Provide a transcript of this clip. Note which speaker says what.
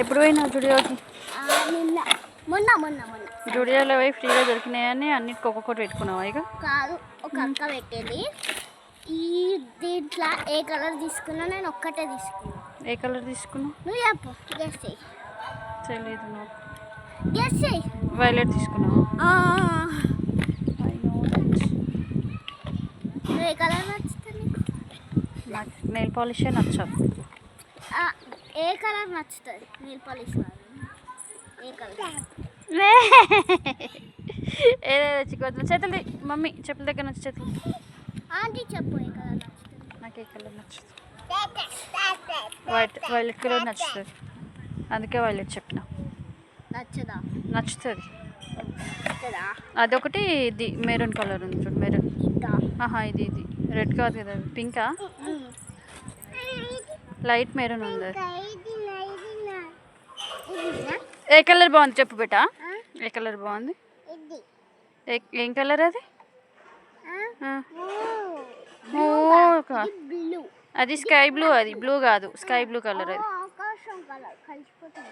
Speaker 1: ఎప్పుడు పోయినావు జుడియోకి?
Speaker 2: మొన్న మొన్న మొన్న
Speaker 1: జుడియోలో పోయి ఫ్రీగా దొరికినాయని అన్నిటికి ఒక్కొక్కటి పెట్టుకున్నావా? ఇక
Speaker 2: కాదు, ఒక అక్క పెట్టేది. ఈ దీంట్లో ఏ కలర్ తీసుకున్నా నేను ఒక్కటే తీసుకున్నా.
Speaker 1: ఏ కలర్ తీసుకున్నావు?
Speaker 2: నువ్వు చెప్పు, గెస్ చెయ్యి.
Speaker 1: తెలీదు నాకు.
Speaker 2: గెస్ చెయ్యి.
Speaker 1: వైలెట్ తీసుకున్నావా?
Speaker 2: నువ్వు ఏ కలర్ నచ్చుతుంది నీకు?
Speaker 1: నాకు నెయిల్ పాలిషే నచ్చదు.
Speaker 2: ఏ కలర్ నచ్చుతుంది? నెయిల్ పాలిష్ కాదు, ఏ కలర్?
Speaker 1: ఏదేదో చిక్కుతుంది. చేతులు మమ్మీ చెప్పుల దగ్గర నుంచి చేతులు.
Speaker 2: ఆంటీ చెప్పు, ఏ కలర్ నచ్చుతుంది?
Speaker 1: నాకు ఏ కలర్ నచ్చుతుంది? వైలెట్ కలర్ నచ్చుతుంది, అందుకే వైలెట్ చెప్పిన.
Speaker 2: నచ్చదా?
Speaker 1: నచ్చుతుంది.
Speaker 2: నచ్చదా?
Speaker 1: అదొకటి, ఇది మెరూన్ కలర్ ఉంది చూడు, మెరూన్.
Speaker 2: ఇంకా
Speaker 1: ఇది రెడ్ కాదు కదా, పింకా? లైట్ మెరూన్ ఉంది. ఏ కలర్ బాగుంది చెప్పు బేటా, ఏ కలర్ బాగుంది? ఏం కలర్ అది? అది స్కై బ్లూ, అది బ్లూ కాదు, స్కై బ్లూ కలర్ అది.
Speaker 2: ఆకాశం కలర్ కలిసిపోతుంది.